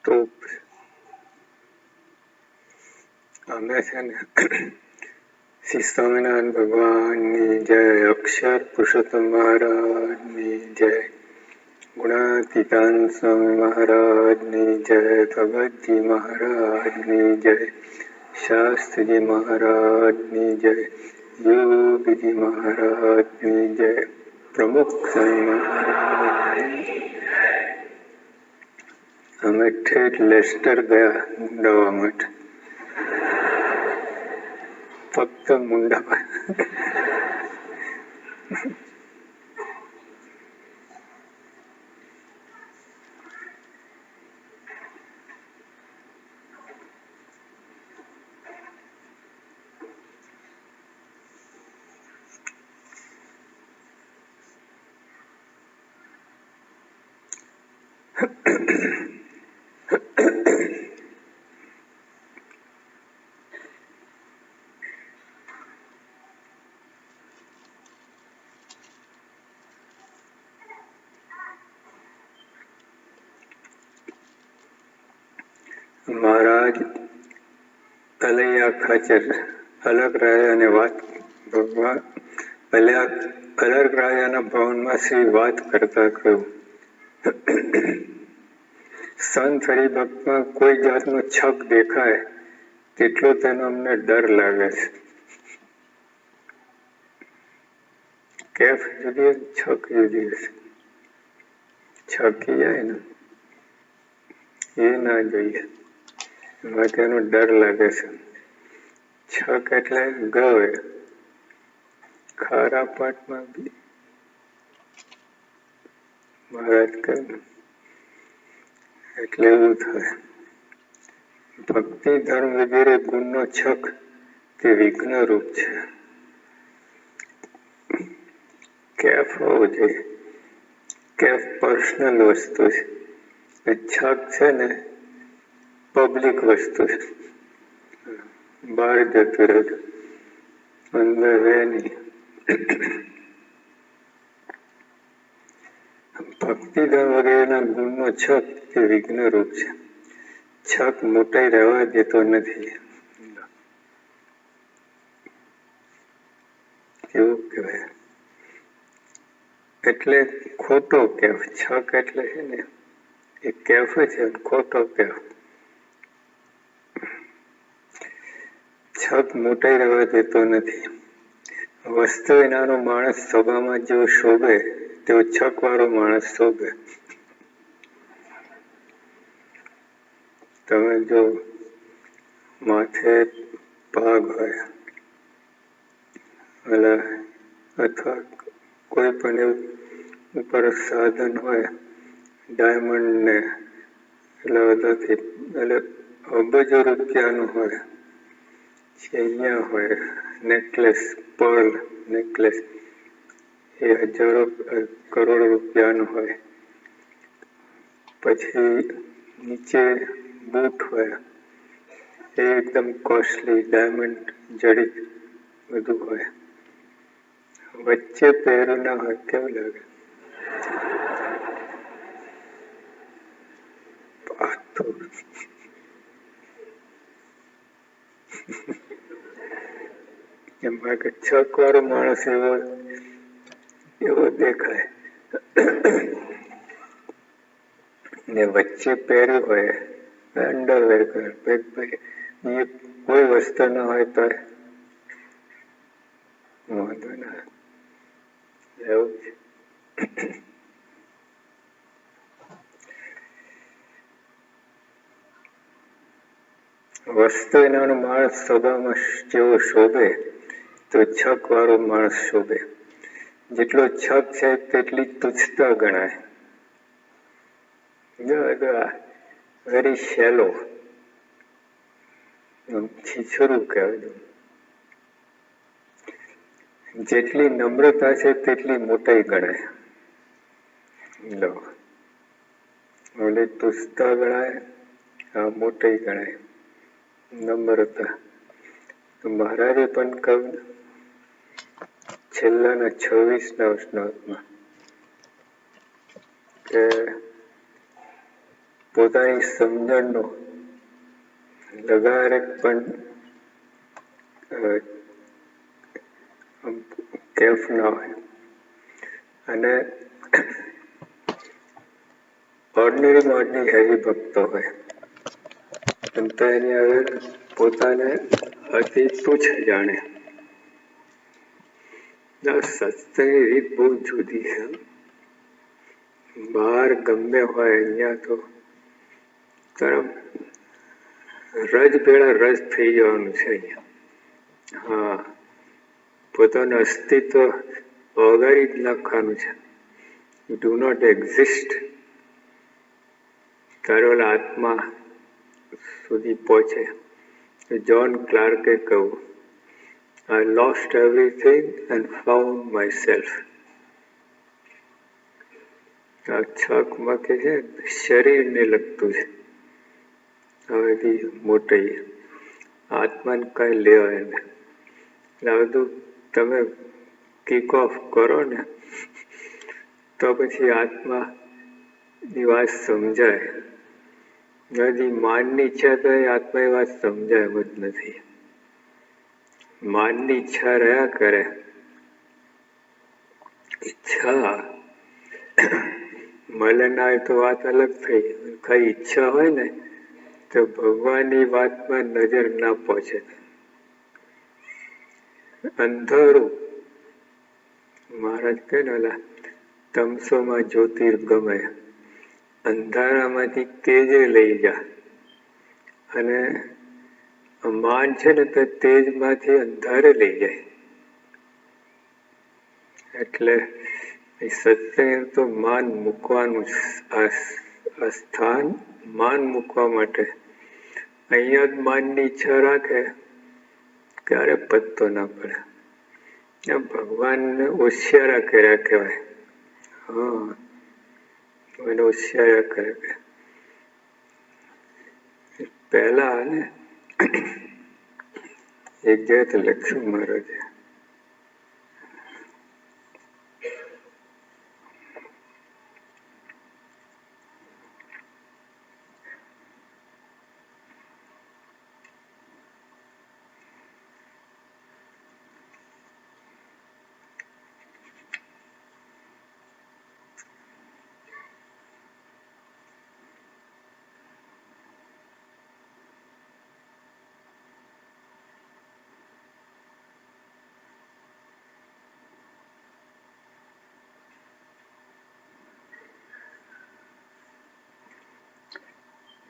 તો અમે છે ને શ્રી સ્વામિનારાયણ ભગવાનની જય, અક્ષર પુરુષોત્તમ મહારાજની જય, ગુણાતીતાન સ્વામી મહારાજની જય, ભગતજી મહારાજની જય, શાસ્ત્રીજી મહારાજની જય, યોગીજી મહારાજની જય, પ્રમુખ સ્વામી મહારાજની જય. અમે ઠેઠ લેસ્ટર ગયા મુંડાવા માટે, ફક્ત મુંડાવા. મહારાજ અલૈયા ખાચર અલગ રાયાને વાત ભગવાન અલગ રાયાના ભવનમાં શ્રી વાત કરતા કહ્યું, સંત હરિભક્તમાં કોઈ જાતનો છક દેખાય તેટલો તેનો અમને ડર લાગે છે. કેફ જુદી, છક જુદી હશે. છકી જાય ને એ ના જોઈએ, એમાં તેનો ડર લાગે છે. છક એટલે ગવે, ખારા પાટમાં બી મહારાજ કહ્યું એટલે એવું થાય. ભક્તિ ધર્મ વગેરે ગુણનો છક તે વિઘ્ન રૂપ છે. કેફ હોવો જોઈએ. કેફ પર્સનલ વસ્તુ છે. છક છે ને પબ્લિક વસ્તુ છે. બહાર જતું રહેતું, અંદર રહે નહીં. ભક્તિ ધર્મ વગેરેના ગુણનો છક તે વિઘ્ન રૂપ છે. છક મોટાઈ રહેવા દેતો નથી. એવું કહેવાય. એટલે ખોટો કેફ. છક એટલે છે ને એ કેફ છે, ખોટો કેફ. છક મોટાઈ રહેવા દેતો નથી. વસ્તુ એનાનો માણસ સભામાં જેવો શોભે તેવો છક વાળો માણસ શોભે. તમે જો માથે પાગ હોય અથવા કોઈ પણ એવું ઉપર સાધન હોય ડાયમંડ ને એટલે બધાથી એટલે અબજો રૂપિયાનું હોય, અહીંયા હોય નેકલેસ, પર્લ નેકલેસ, એ હજારો કરોડો રૂપિયાનું હોય. પછી નીચે બૂટ હોય, એ એકદમ કોસ્ટલી ડાયમંડ જડિત બધું હોય. વચ્ચે પહેરું ના હોય, કેવું લાગે? એમાં કે છક વાળો માણસ એવો દેખાય. ને વચ્ચે પહેર્યું હોય અંડરવેર, કોઈ વસ્તુ ના હોય તો વાંધો ના. એવું છે. વસ્તુ એનાનો માણસ સભામાં જેવો શોભે તો છક વાળો માણસ શોભે. જેટલો છક છે તેટલી તુચ્છતા ગણાય. વેરી શેલો, છીછરું કહેવાય. જેટલી નમ્રતા છે તેટલી મોટાઈ ગણાય. ઓલે તુચ્છતા ગણાય, આ મોટાઈ ગણાય, નમ્રતા. તો મહારાજે પણ કહ્યું છેલ્લાના 26ના શ્લોકમાં કે પોતાની સમજણનો લગારે પણ કેફ ના હોય અને ઓર્ડિનરી હરિભક્તો હોય તો એની આગળ પોતાને અતિ તુચ્છ જાણે. સત્સંગની રીત બહુ જુદી છે. બહાર ગમે હોય, અહીંયા તો તરફ રજ ભેળા રજ થઈ જવાનું છે અહીંયા. હા, પોતાનું અસ્તિત્વ ઓગાળી જ નાખવાનું છે. Do not exist. તારો આત્મા સુધી પહોંચે. જ્હોન ક્લાર્કે કહ્યું, I lost everything and found myself. આ છકમાં કે છે શરીરને લગતું છે. હવે મોટી આત્માને કઈ લેવાય ને આ બધું તમે કિક ઓફ કરો ને તો પછી આત્માની વાત સમજાય. હજી માનની ઈચ્છા તો આત્માની વાત સમજાય જ નથી. માનની ઈચ્છા રહ્યા કરે. ઈચ્છા મળે ના હોય તો વાત અલગ થઈ. કઈ ઈચ્છા હોય ને તો ભગવાનની વાતમાં નજર ના પહોંચે. અંધારું મહારાજ કહે ને ઓલા તમસોમાં જ્યોતિર્ગમય, અંધારામાંથી તેજે લઈ જા. અને માન છે ને તો તેજમાંથી અંધારે લઈ જાય. એટલે સત્સંગ તો માન મૂકવાનું, આ સ્થાન માન મૂકવા માટે. અહીંયા જ માનની ઈચ્છા રાખે ક્યારે પત્તો ના પડે. ભગવાનને હોશિયારા કર્યા કહેવાય. હા, એને હોશિયારા કરે. પહેલા ને એક જગ્યાએ લક્ષ્મી મહારાજે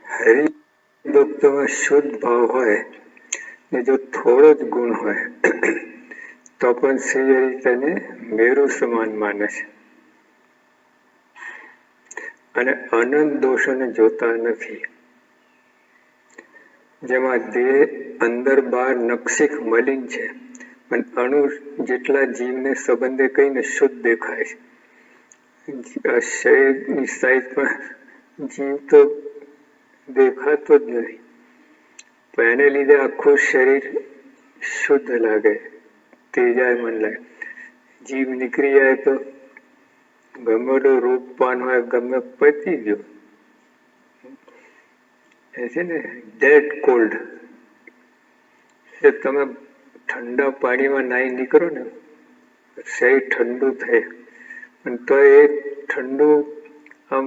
હરિભક્તોમાં શુદ્ધ ભાવ હોય ને જો થોડો જ ગુણ હોય તો પણ શ્રી તેને મેરુ સમાન માને છે અને અનંત દોષોને જોતા નથી. જેમાં દેહ અંદર બહાર નક્ષિક મલિન છે પણ અણુ જેટલા જીવને સંબંધે કહીને શુદ્ધ દેખાય છે. શરીરની સાઈઝ પણ જીવ તો દેખાતો જ નથી, પણ એને લીધે આખું શરીર શુદ્ધ લાગે, તેજાયમન લાગે. જીવ નીકળી જાય તો ગમે તો રૂપવાન હોય, ગમે પતી ગયો. એ છે ને ડેડ કોલ્ડ. તમે ઠંડા પાણીમાં નાહી નીકળો ને શરીર ઠંડુ થાય, પણ તો એ ઠંડુ આમ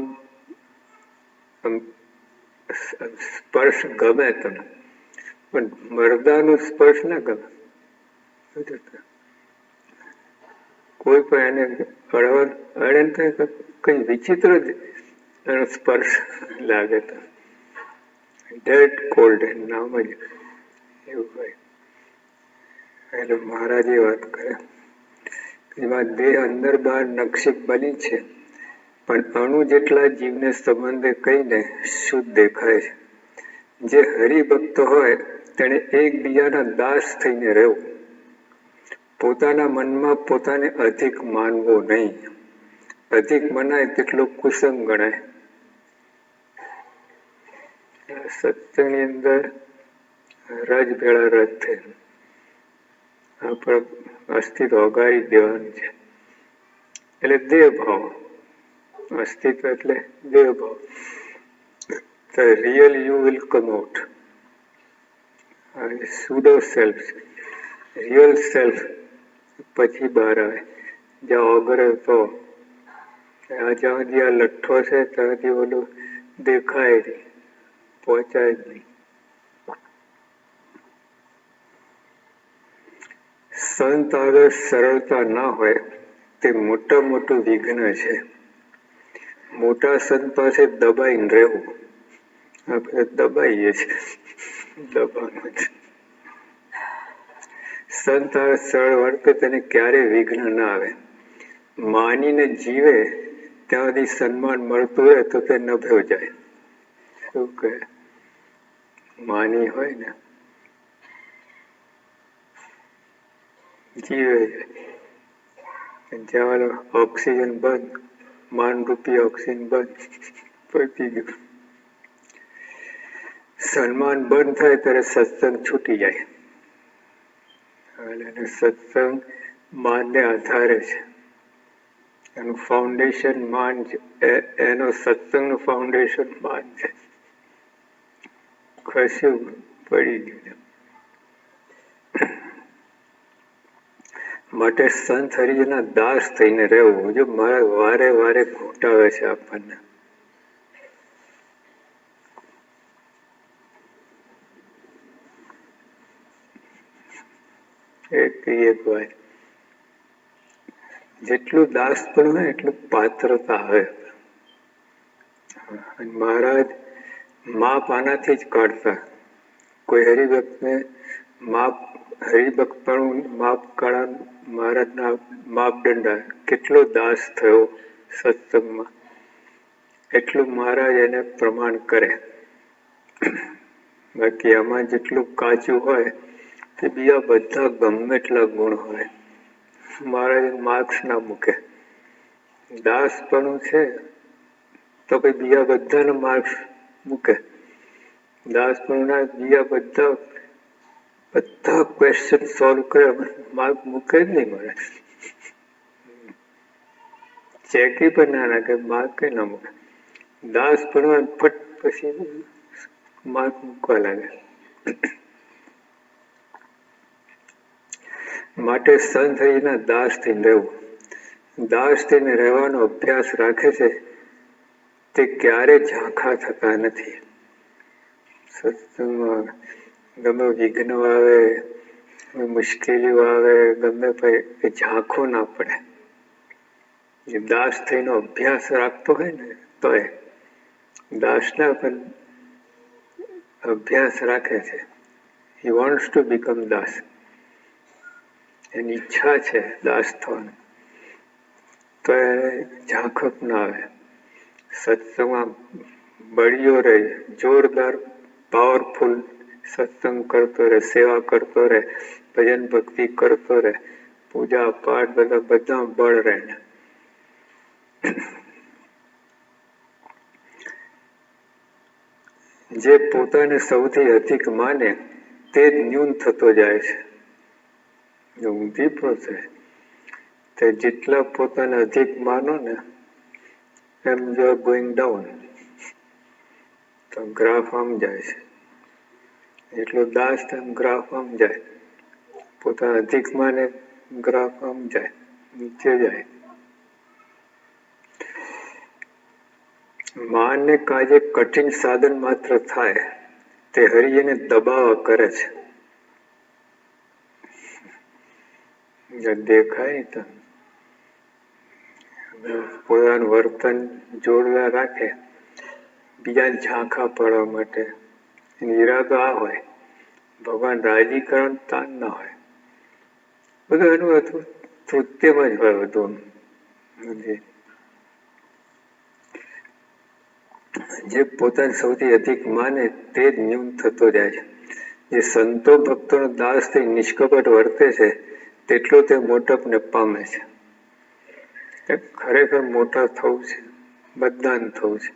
સ્પર્શ ગમે તમને, પણ મરદાનું સ્પર્શ ના ગમે. કોઈ પણ એને અડે કઈ વિચિત્ર જ એનો સ્પર્શ લાગે તો ડેડ કોલ્ડ નામ જ એવું હોય. એટલે મહારાજે વાત કરે એમાં દેહ અંદર બહાર નક્ષિક બની છે પણ અણુ જેટલા જીવને સંબંધે કહીને શુદ્ધ દેખાય છે. જે હરિભક્ત હોય તેને એકબીજાના દાસ થઈને રહેવું. પોતાના મનમાં પોતાને અધિક માનવો નહીં. અધિક મનાય તેટલો કુસંગ ગણાય. સત્યની અંદર રજ ભેળા રજ થાય. આપણે અસ્તિત્વ ઓગાળી દેવાનું છે. એટલે દેહ ભાવ. અસ્તિત્વ એટલે દેહ ભાવ. the real you will come out. Pseudo self, real self પછી બહાર આવે. જ્યાં ઓગરે તો જ્યાં સુધી આ લઠ્ઠો છે ત્યાં સુધી ઓલું દેખાય નહીં, પહોંચાય જ નહીં. સંત આગળ સરળતા ના હોય તે મોટા મોટું વિઘ્ન છે. મોટા સંત પાસે દબાઈને રહેવું, આપણે દબાઈએ છીએ, દબાણ છે. સંત આગળ સરળ વર્તે તેને ક્યારેય વિઘ્ન ના આવે. માનીને જીવે ત્યાં સુધી સન્માન મળતું હોય તો તે નભ્યો જાય. શું કહે? માની હોય ને જીવે જાય, જ્યાં ઓક્સિજન બંધ, માનરૂપી ઓક્સિજન બંધ, પતી ગયું. સન્માન બંધ થાય ત્યારે સત્સંગ છૂટી જાય. અને સત્સંગ માનને આધારે છે, એનું ફાઉન્ડેશન માન છે, એનો સત્સંગનું ફાઉન્ડેશન માન છે. ખસ્યું પડી ગયું. માટે સંત હરિજનના દાસ થઈને રહેવું. જો મારા વારે વારે ઘૂંટાવે છે આપણને. એક વાર જેટલું દાસ પણ હોય એટલું પાત્રતા આવે. મહારાજ માપ આનાથી જ કાઢતા. કોઈ હરિભક્તને માપ, હરિભક્ત પણ માપ કાઢા મહારાજના માપદંડ. કેટલો દાસ થયો સત્સંગમાં એટલું મહારાજ એને પ્રમાણ કરે. બાકી આમાં જેટલું કાચું હોય તે બીજા બધા ગમે એટલા ગુણ હોય, મહારાજ માર્ક્સ ના મૂકે. દાસ પણ છે તો પછી બીજા બધાને માર્ક્સ મૂકે. દાસ પણ ના બીજા બધા ક્વેશ્ચન સોલ્વ કરે, માર્ક મૂકે જ નહીં. મહારાજ ચેકી પણ ના નાખે, માર્ક ના મૂકે. દાસ પણ ફટ પછી માર્ક મૂકવા લાગે. માટે સંત હરિના દાસ થઈને રહેવું. દાસ થઈને રહેવાનો અભ્યાસ રાખે છે તે ક્યારે ઝાંખા થતા નથી. સત્સંગમાં ગમે વિઘ્ન આવે, મુશ્કેલીઓ આવે, ગમે એ ઝાંખો ના પડે. જે દાસ થઈને અભ્યાસ રાખતો હોય ને તો એ દાસના પણ અભ્યાસ રાખે છે. હી વોન્ટ્સ ટુ બીકમ દાસ. એની ઈચ્છા છે દાસ થવાની, તો એને ઝાંખપ ના આવે. સત્સંગમાં બળીઓ રહે, જોરદાર પાવરફુલ સત્સંગ કરતો રહે, સેવા કરતો રહે, ભજન ભક્તિ કરતો રહે, પૂજા પાઠ બધા બળ રહે. જે પોતાને સૌથી અધિક માને તે જ ન્યૂન થતો જાય છે. ઊંધી પ્રોસેસ. તે જેટલા પોતાને અધિક માનો ને એમ યુ આર ગોઈંગ ડાઉન. તો ગ્રાફ આમ જાય છે. એટલો દાસ તેમ ગ્રાફ આમ જાય. પોતાના અધિક માને ગ્રાફ આમ જાય, નીચે જાય. માનને કાજે કઠિન સાધન માત્ર થાય તે હરિને દબાવા કરે છે. દેખાય તો પોતાનું વર્તન જોડવા રાખે, બીજાને ઝાંખા પાડવા માટે. ઈરાદો આ હોય, ભગવાન રાજી કરવાનું તાન ના હોય. બધું એનું હતું કૃત્યમાં જ હોય. બધું જે પોતાને સૌથી અધિક માને તે જ ન્યૂન થતો જાય છે. જે સંતો ભક્તોનો દાસ થઈ નિષ્કપટ વર્તે છે તેટલો તે મોટપને પામે છે. ખરેખર મોટા થવું છે, બધાને થવું છે.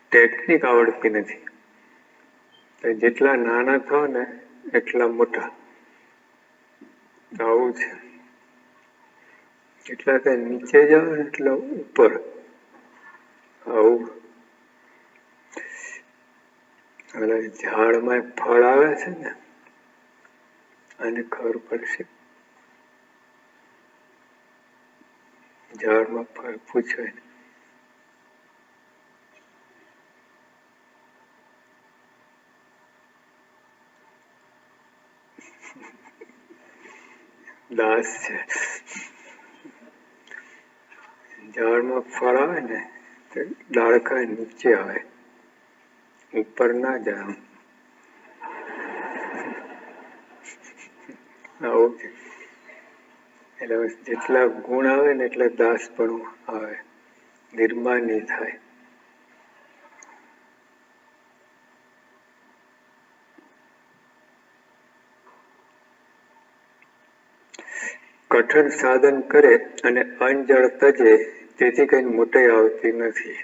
ટેકનિક આવડતી નથી. જેટલા નાના થાવ ને એટલા મોટા. આવું છે. એટલા કઈ નીચે જાઓ એટલા ઉપર. આવું એટલે ઝાડમાં ફળ આવે છે ને, આને ખબર પડશે. ઝાડમાં ફળ પૂછે, દાસ છે. ઝાડમાં ફળ આવે ને તો ડાળખા નીચે આવે, ઉપર ના જાય. આવું છે. એટલે જેટલા ગુણ આવે ને એટલે દાસ પણ આવે, નિર્માની થાય. કઠણ સાધન કરે અને અંજળ તજે, તેથી કઈ મોટાઈ આવતી નથી.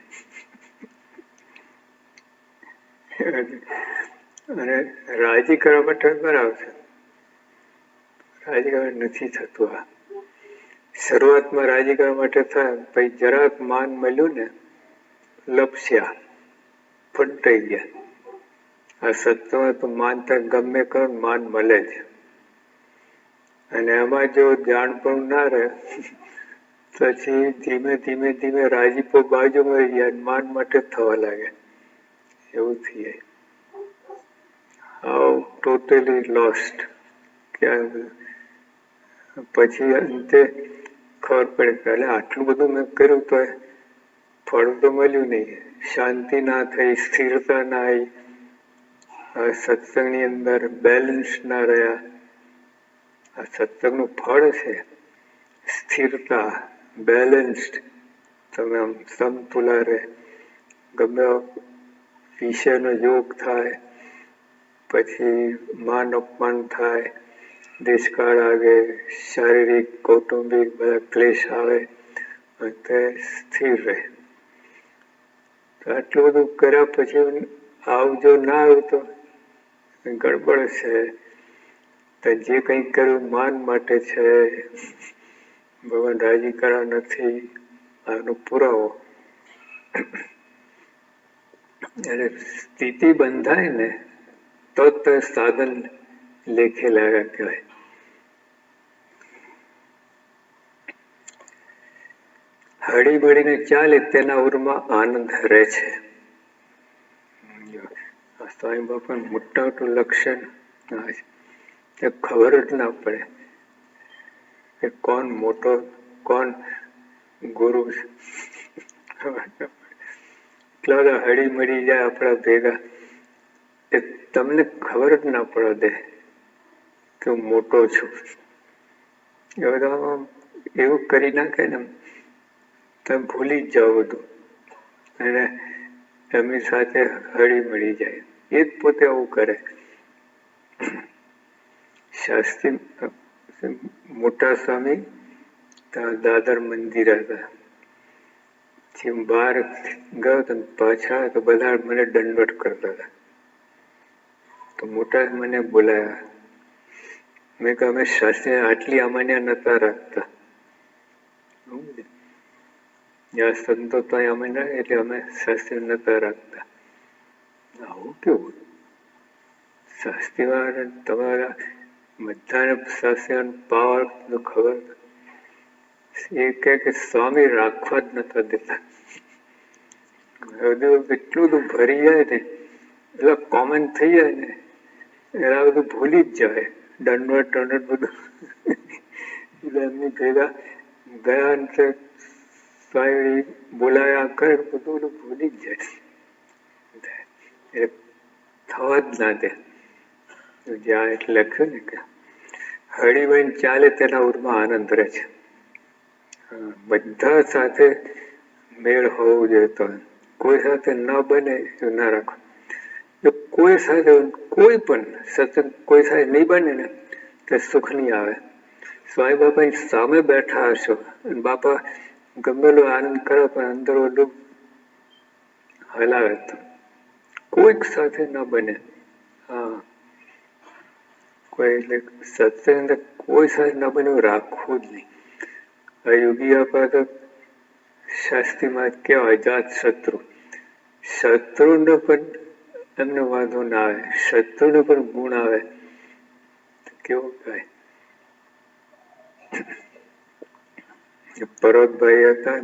અને રાજી કરવા માટે બરાબર છે, રાજી કરવા નથી થતું. આ શરૂઆતમાં રાજી કરવા માટે થાય, પછી જરાક માન મળ્યું ને, લપસ્યા, ફંટાઈ ગયા. આ સત્યમાં તો માનતા ગમે કરો માન મળે છે. અને એમાં જો જાણ પણ ના રહે, પછી ધીમે ધીમે ધીમે રાજીપો બાજુમાં ગયા, માન માટે થવા લાગે. એવું થઈ જાય. How totally lost. પછી અંતે ખબર પડે કે આટલું બધું મેં કર્યું તો ફળ તો મળ્યું નહીં, શાંતિ ના થઈ, સ્થિરતા ના આવી, સત્સંગની અંદર બેલેન્સ ના રહ્યા. આ સત્સંગનું ફળ છે સ્થિરતા, બેલેન્સ્ડ. તમે આમ સમતુલા રહે, ગમે વિષયનો યોગ થાય, પછી માન અપમાન થાય, દેશકાળ આવે, શારીરિક કૌટુંબિક બધા ક્લેશ આવે, તે સ્થિર રહે. આટલું બધું કર્યા પછી આવું જો ના આવ્યું તો ગડબડ છે. તો જે કંઈ કર્યું માન માટે છે, ભગવાન રાજી કરવા નથી, આનો પુરાવો. એટલે સ્થિતિ બંધાય ને તો સાધન લેખે લાગ્યા કહેવાય. હળી મળીને ચાલે તેના ઉરમાં આનંદ રહે છે. સ્વામી બાપા મોટા મોટું લક્ષણ તે ખબર જ ના પડે કે કોણ મોટો કોણ ગુરુ છે. એટલા બધા હળી મળી જાય આપણા ભેગા, એ તમને ખબર જ ના પડે દે કે હું મોટો છું. એ બધા એવું કરી નાખે ને તમે ભૂલી જ જાઓ બધું, અને એમની સાથે હળી મળી જાય. એ જ પોતે આવું કરે. શાસ્ત્રી મોટા સ્વામી દાદર મંદિર હતા. જેમ બહાર ગયો તો પાછા તો બધા મને દંડવટ કરતા હતા. તો મોટા મને બોલાયા. મેં કહ્યું અમે શાસ્ત્રી આટલી અમાન્ય નતા રાખતા. જ્યાં સંતો ત્યાં અમાન્ય એટલે અમે શાસ્ત્રી નતા રાખતા. આવું કેવું? શાસ્ત્રીમાં તમારા બધાને શાસ્ત્રીમાં પાવર ખબર, એ કે સ્વામી રાખવા જ નતા દેતા. એટલું બધું ભરી જાય ને, એટલે કોમન થઈ જાય ને, એના બધું ભૂલી જ જાય. દંડવટ બધું એમની ભેગા ગયા સ્વામી બોલાયા કરે, બધું ભૂલી જ જાય. થવા જ ના દે. જ્યાં એટલે લખ્યું ને કે હળીમળીને ચાલે તેના ઉરમાં આનંદ રહે છે. બધા સાથે મેળ હોવું જોઈએ. તો કોઈ સાથે ન બને એવું ના રાખો. જો કોઈ સાથે કોઈ પણ સત્સંગ કોઈ સાથે નહીં બને ને તો સુખ નહીં આવે. સ્વામી બાપાની સામે બેઠા હશો અને બાપા ગમેલો આનંદ કરો પણ અંદર ઓલું હલાવે તો કોઈક સાથે ન બને. હા, કોઈ એટલે સત્સંગ અંદર કોઈ સાથે ન બને રાખવું જ નહીં. યોગી આપણા તો શાસ્ત્રીમાં કેવાય જાત શત્રુ. શત્રુને પણ એમને વાંધો ના આવે, શત્રુને પણ ગુણ આવે કેવું થાય. પર્વતભાઈ હતા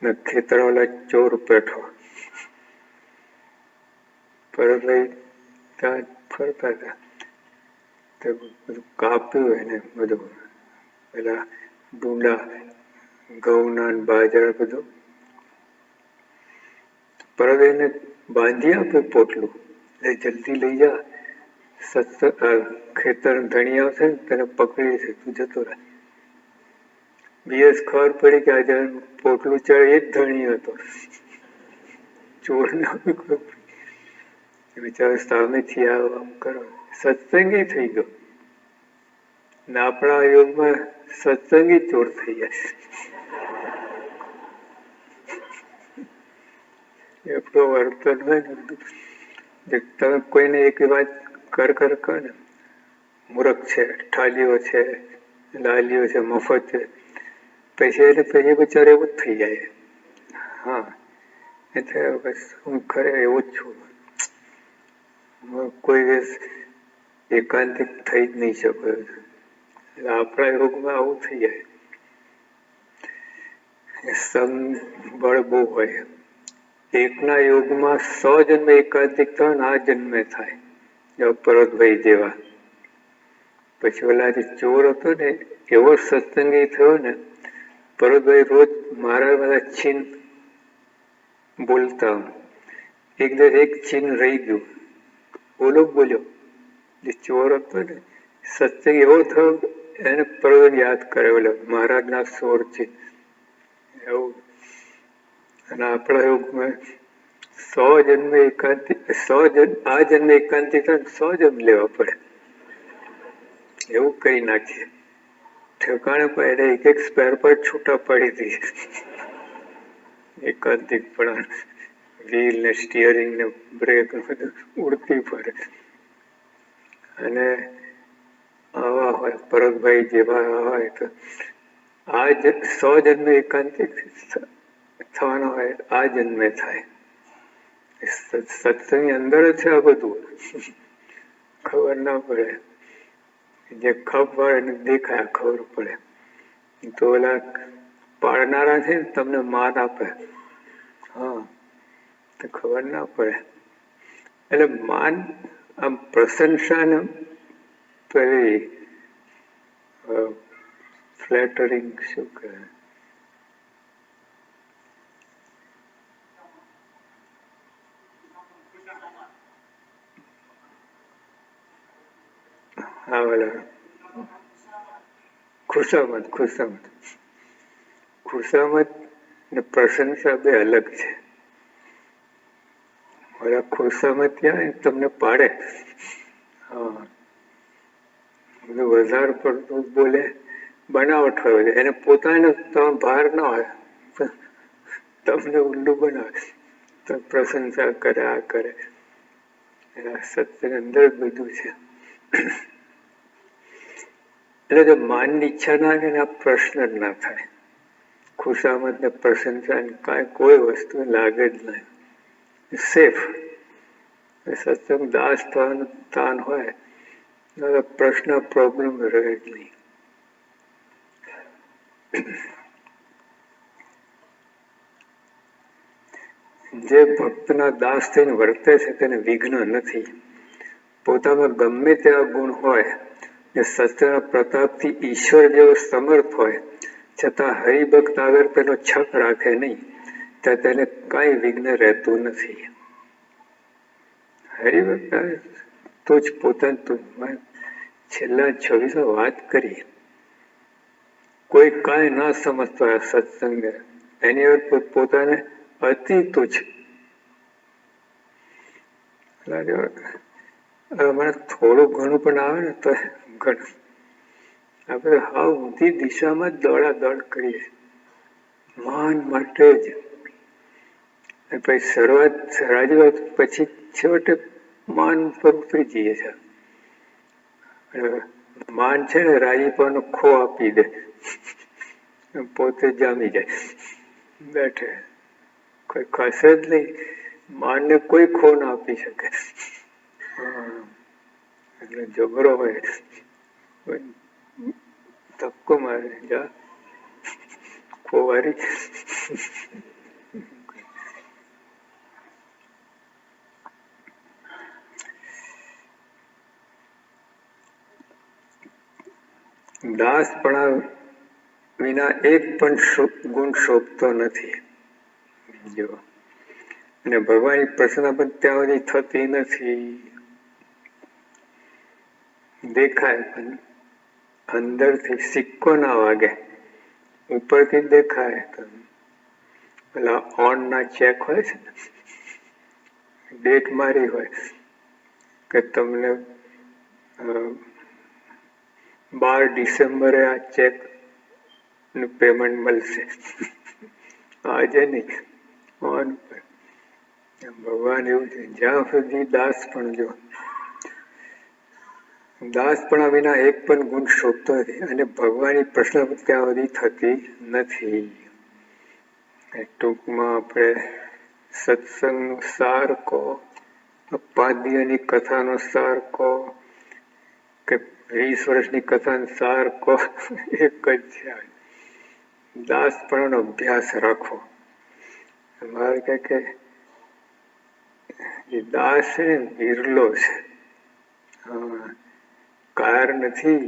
ને ખેતરવાળા ચોર પેઠો, પર્વતભાઈ ત્યાં ફરતા હતા, બધું કાપ્યું એને બધું, પેલા ડુંડા ઘઉંના બાજરા બધું, પર્વતભાઈને બાંધી આપ્યું પોટલું, જલ્દી લઈ જા, ખેતર ધણી આવશે ને તને પકડી છે, તું જતો રહે. બીએસ ખબર પડી કે આજે પોટલું ચડે એ જ ધણી હતો, ચોર ના બિચારો સામેથી આમ કરો, સત્સંગી થઈ ગયો. ને આપણા યોગમાં સત્સંગી ચોર થઈ જાય. આપણું વર્તન હોય ને, તમે કોઈને એક વાત કર ને, મૂર્ખ છે, ઠાલીઓ છે, લાલીઓ છે, મફત છે, પછી બિચારે એવું જ થઈ જાય. હા, એટલે બસ હું ખરે એવું જ છું, કોઈ દિવસ એકાંતિક થઈ જ નહીં શકો. એટલે આપણા યોગમાં આવું થઈ જાય, સંગ બળ બહુ હોય. એકના યોગમાં 100 જન્મ એકાંતિક થાય ને આ જન્મે થાય, પર્વતભાઈ જેવા. પછી ઓલા જે ચોર હતો ને એવો સત્સંગી થયો ને, પર્વતભાઈ રોજ મારા બધા છીન બોલતા, એક દિવસ એક છીન રહી ગયું, બોલ્યો, જે ચોર હતો ને સત્સંગ એવો થયો, એને પર્વત યાદ કરે, મહારાજના સોર છે એવું. અને આપણા યોગમાં 100 જન્મ એકાંતિક, આ જન્મ એકાંતિક થાય 100 જન્મ લેવા પડે, એવું કરી નાખીએ. ઠેકાણે પડે, એક સ્પેર પાર્ટ છૂટા પડી દઈએ, એકાંતિક પણ વ્હીલ ને સ્ટીયરિંગ ને બ્રેક બધું ઉડતી ફરે. અને આવા હોય પર્વતભાઈ જેવા હોય તો આ 100 જન્મ એકાંતિક થવાનો હોય, આ જન્મે થાય. સત્સંગની અંદર જ છે આ બધું, ખબર ના પડે. જે ખપ વાળે એને દેખાય ખબર પડે. તો ઓલા પાડનારા છે ને તમને માન આપે, હા, તો ખબર ના પડે. એટલે માન આમ પ્રશંસા ને પેલી ફ્લેટરિંગ શું કહે, હા બોલા, ખુશામત ને પ્રશંસા બે અલગ છે. ઓલા ખુશામત ત્યાં તમને પાડે, હા, બધું વધારે પડતું બોલે, બનાવટ હોય, એને પોતાને ભાર ના હોય, તમને ઉલ્લું બનાવે, તો પ્રશંસા કરે, આ કરે. એના સત્સંગ અંદર બધું છે. એટલે જો માનની ઈચ્છા ના થાય, આ પ્રશ્ન જ ના થાય. ખુશામત ને પ્રશંસા કાંઈ કોઈ વસ્તુ લાગે જ નહીં, સેફ. સત્સંગ દાસ થવાનું તાન હોય, પ્રશ્ન પ્રોબ્લેમ રહે જ નહીં. જે ભક્તના દાસ થઈને વર્તે છે તેને વિઘ્ન નથી. પોતામાં ગમે તેવા ગુણ હોય ને સત્યના પ્રતાપથી ઈશ્વર જેવો સમર્થ હોય, છતાં હરિભક્ત આગળ તેનો છક રાખે નહીં, તો તેને કાંઈ વિઘ્ન રહેતું નથી. હરિભક્ત તો જ પોતાનું છેલ્લા 26 વાત કરી, કોઈ કાંઈ ના સમજતો હોય સત્સંગ, એની પોતાને અતિ તુચ્છ. મને થોડું ઘણું પણ આવે ને તો ઘણું, આપણે હાવ ઊંધી દિશામાં જ દોડાદોડ કરીએ, માન માટે જ. પછી શરૂઆત રાજીવાત પછી છેવટે માન પર ઉતરી જઈએ છે. માન છે ને રાજીપાનો ખો આપી દે, પોતે જામી જાય, બેઠે કોઈ ખસે જ નહીં. માનને કોઈ ખો ના આપી શકે. એટલે જબરો હોય, ધક્કો મારે, જા ખોવારી. દાસપણા વિના એક પણ ગુણ શોભતો નથી. જો અને ભગવાનની પ્રસન્નતા પણ ત્યાં સુધી થતી નથી. દેખાય પણ અંદરથી સિક્કો ના વાગે. ઉપરથી દેખાય તો પેલા ઓન ના ચેક હોય છે ને, ડેટ મારી હોય કે તમને 12 ડિસેમ્બરે આ ચેક નું પેમેન્ટ મળશે. આજે નહીં, ઓન પર. ભગવાન એવું છે, જ્યાં સુધી દાસ પણ જો દાસપણા વિના એક પણ ગુણ શોભતો નથી અને ભગવાનની પ્રશ્ન ત્યાં સુધી થતી નથી. ટૂંકમાં આપણે સત્સંગનો સાર કહો, 5 દિવસની કથાનો સાર કહો કે 20 વર્ષની કથાનો સાર કહો, એક જ છે. દાસપણાનો અભ્યાસ રાખો. મારે કે દાસ છે ને વિરલો છે. કાર નથી,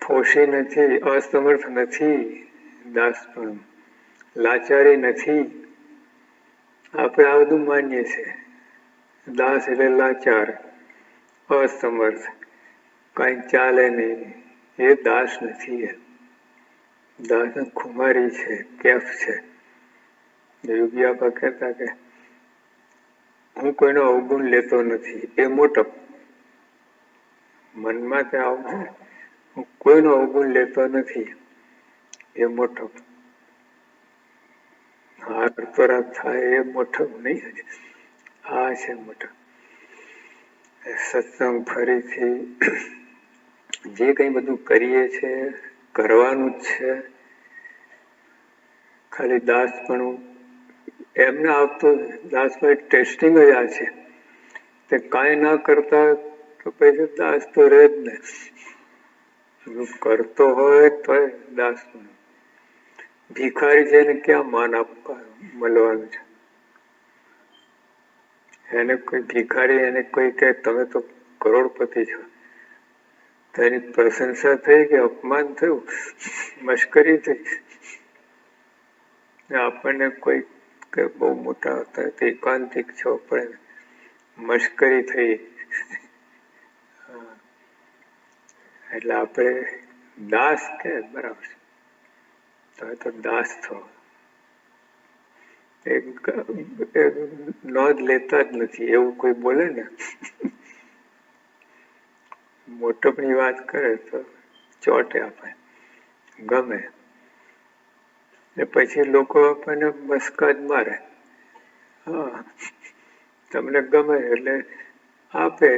ફોશી નથી, અસમર્થ નથી. દાસપણું લાચારી નથી. આપણે આ બધું માનીએ છીએ. દાસ એટલે લાચાર, અસમર્થ, કઈ ચાલે નહીં. એ દાસ નથી. દાસ ખુમારી છે, કેફ છે. યોગી આપા કહેતા કે હું કોઈનો અવગુણ લેતો નથી. એ મોટપ મનમાં ત્યાં આવું છે, હું કોઈનો અવગુણ લેતો નથી. એ મોટપ હાર થાય એ મોટપ નહીં. આ છે મોટપ. સત્સંગ ફરીથી જે કંઈ બધું કરીએ છે કરવાનું જ છે. ખાલી દાસપણું એમને આપતું દાસપણ ટેસ્ટિંગ જ આ છે. તે કાંઈ ના કરતા તો પછી દાસ તો રહે જ ને. કરતો હોય તો દાસપણું. ભિખારી છે એને ક્યાં માન આપવા મળવાનું છે? એને કોઈ ભિખારી એને કોઈ કહે તમે તો કરોડપતિ છો, તેની પ્રશંસા થઈ કે અપમાન થયું, મશ્કરી થઈ? આપણને કોઈ કે બહુ મોટા હતા એકાંતિક છો પણ મશ્કરી થઈ. એટલે આપણે દાસ કે બરાબર તમે તો દાસ છો. નોંધ લેતા જ નથી એવું કોઈ બોલે ને, મોટપની વાત કરે તો ચોટે આપણે, ગમે. પછી લોકો આપણને મસ્કા જ મારે. હા, તમને ગમે એટલે આપે,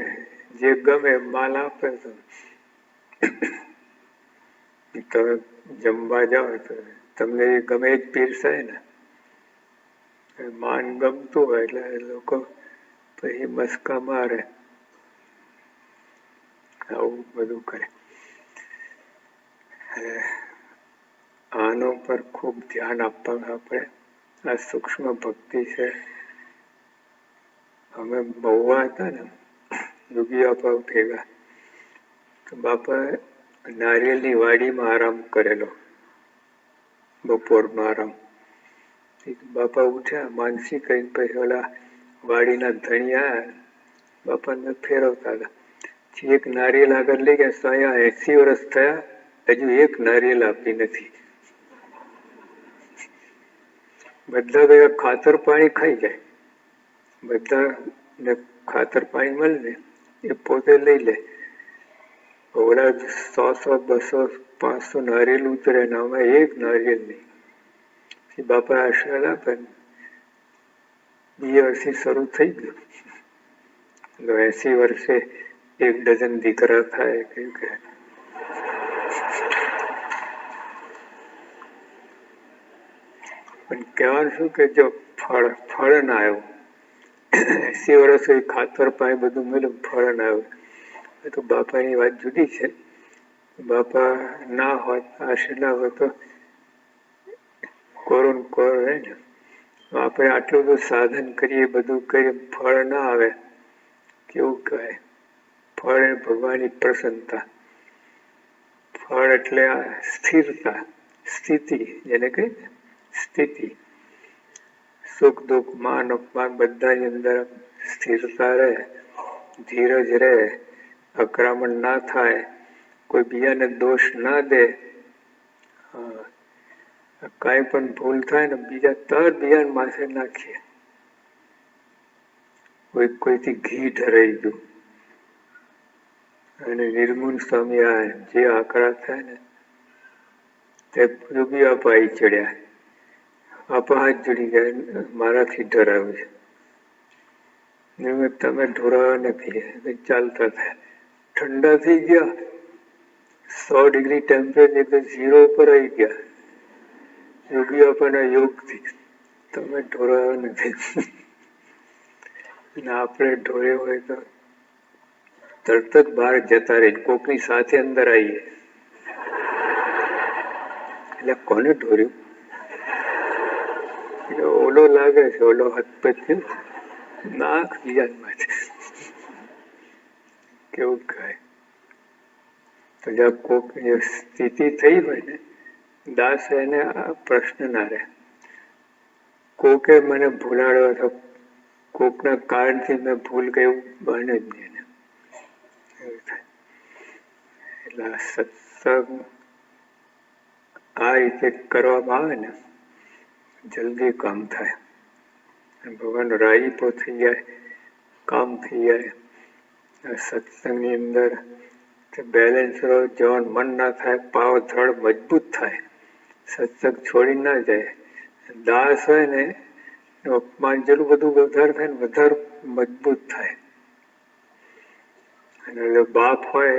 જે ગમે માલ આપે. તો તમે જમવા જાઓ તો તમને એ ગમે જ પીરસાય ને. માન ગમતું હોય એટલે લોકો પછી મસ્કા મારે, આવું બધું કરે. આનો પર ખૂબ ધ્યાન આપવાનું. આપણે આ સૂક્ષ્મ ભક્તિ છે. અમે બહુવા હતા ને યોગી આપા ભેગા, તો બાપા નારિયેલની વાડીમાં આરામ કરેલો, બપોરનો આરામ. બાપા ઉઠ્યા માનસી કઈ પછી ઓલા વાડીના ધણિયા બાપાને ફેરવતા હતા. એક નારિયેલ આગળ લઈ ગયા. 80 વર્ષ થયા, હજુ એક નારિયેલ આપી નથી. બધા ભેગા ખાતર પાણી ખાઈ જાય, બધા ખાતર પાણી મળે ને એ પોતે લઈ લે. ઓલા 100, 200, 500 નારિયેલ ઉતરે ને આમાં એક નારિયેલ નહીં. બાપા આશીર્વાદ આપે, વર્ષથી શરૂ થઈ ગયું. 80 વર્ષે 1 ડઝન દીકરા થાય. કેમ કે પણ કહેવાનું શું કે જો ફળ ના આવ્યું 80 વર્ષ સુધી ખાતર પાય બધું મળ્યું, ફળ ના આવે. તો બાપાની વાત જુદી છે. બાપા ના હોત, આશીર્વાદ હોય તો કોરોન કોર રહે ને. આપણે આટલું બધું સાધન કરીએ, બધું કરીએ, ફળ ના આવે, કેવું કહેવાય? ફળ એ ભગવાનની પ્રસન્નતા. ફળ એટલે સ્થિરતા, સ્થિતિ, જેને કહે સ્થિતિ. સુખ દુઃખ, માન અપમાન બધાની અંદર સ્થિરતા રહે, ધીરજ રહે, આક્રમણ ના થાય, કોઈ બીજાને દોષ ના દે. કાંઈ પણ ભૂલ થાય ને બીજાને માથે નાખીએ. કોઈથી ઘી ઢરાઈ ગયું અને નિર્ગુણ સ્વામી જે આકરા થાય ને તે બી અપાઈ ચડ્યા, આપા હાથ જોડી ગયા, મારાથી ઢરાવ્યું છે. તમે ઢોરાવા નથી, ચાલતા થાય, ઠંડા થઈ ગયા, 100 ડિગ્રી ટેમ્પરેચર 0 પર આવી ગયા. યોગી આપણને યોગથી તમે ઢોરાવા નથી. આપણે ઢોરે હોય તો તરત જ બહાર જતા રહી, કોકની સાથે અંદર આવીએ. એટલે કોને ઢોર્યું? ઓલો લાગે છે, ઓલો હતપત નાખ બીજામાં કેવું કહે. તો જ્યાં કોક સ્થિતિ થઈ હોય ને, દાસ એને આ પ્રશ્ન ના રહે. કોકે મને ભૂલાડ્યો હતો, કોકના કારણથી મેં ભૂલ ગઈ, એવું બને જ નહીં. એટલે સત્સંગ આ રીતે કરવામાં આવે ને, જલ્દી કામ થાય. ભગવાન રાજીપો થઈ જાય, કામ થઈ જાય. સત્સંગની અંદર બેલેન્સ રહો, જવાનું મન ના થાય, પાવ ધડ મજબૂત થાય, સત્સંગ છોડી ના જાય. દાસ હોય ને અપમાન જેટલું બધું વધારે થાય ને વધારે મજબૂત થાય. અને બાપ હોય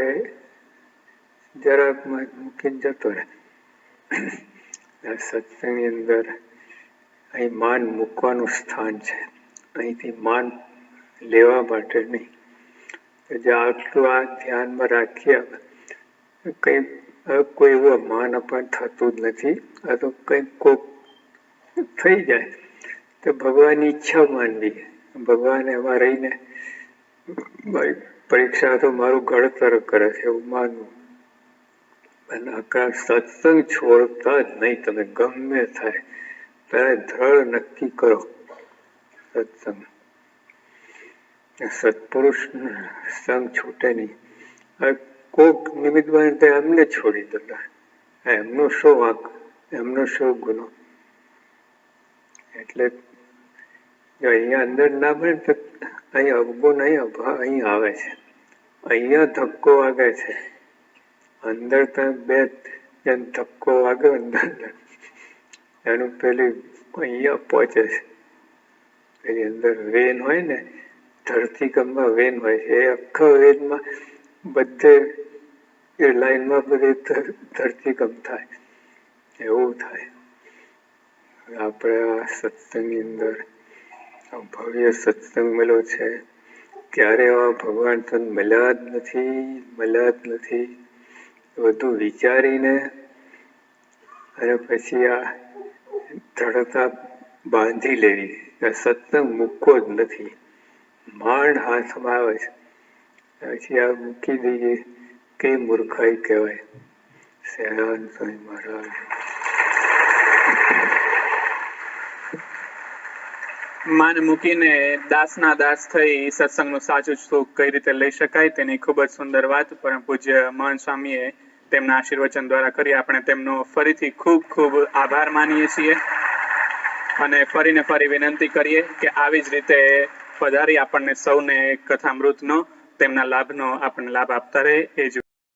જરાક મૂકીને જતો રહે. સત્સંગની અંદર અહીં માન મૂકવાનું સ્થાન છે, અહીંથી માન લેવા માટે નહીં. જે આટલું આ ધ્યાનમાં રાખીએ, કઈ કોઈ એવું માન અપમાન થતું જ નથી. આ તો કંઈક કોક થઈ જાય તો ભગવાનની ઈચ્છા માનવી. ભગવાન એમાં રહીને મારી પરીક્ષા તો મારું ઘડતર કરે છે એવું માનવું. અને સત્સંગ છોડતા જ નહીં. તમે ગમે થાય ત્યારે દ્રઢ નક્કી કરો સત્સંગ. સત્પુરુષ સંગ છૂટે નહીં. કોક નિમિત્ત બને એમને છોડી દો. એમનો શું વાંક, એમનો શું ગુનો? એટલે જો અહીંયા અંદર ના બને તો અહીં અવગુણ અહીં આવે છે. અહીંયા ધક્કો વાગે છે, અંદર તમે બે જેમ ધક્કો વાગ્યો અંદર એનું પેલું અહીંયા પહોંચે છે. એની અંદર વેન હોય ને, ધરતીકંપમાં વેન હોય છે, એ આખા વેનમાં બધે એ લાઈનમાં બધી ધરતીકંપ થાય, એવું થાય. આપણે આ સત્સંગની અંદર ભવ્ય સત્સંગ મળ્યો છે. ક્યારે એવા ભગવાન તને મળ્યા જ નથી. બધું વિચારીને અને પછી આ દ્રઢતા બાંધી લેવી. સત્સંગ મૂકવો જ નથી, માંડ હાથમાં આવે છે પછી આ મૂકી દઈએ, કઈ મૂર્ખાઈ કહેવાય. સહેજાનંદ સ્વામી મહારાજ. માન મૂકીને દાસના દાસ થઈ સત્સંગનું સાચું સુખ કઈ રીતે લઈ શકાય તેની ખૂબ જ સુંદર વાત પરમ પૂજ્ય મહંત સ્વામીએ તેમના આશીર્વચન દ્વારા કરી. આપણે તેમનો ફરીથી ખૂબ ખૂબ આભાર માનીએ છીએ અને ફરીને ફરી વિનંતી કરીએ કે આવી જ રીતે પધારી આપણને સૌને કથામૃતનો તેમના લાભનો આપણને લાભ આપતા રહે. એ જ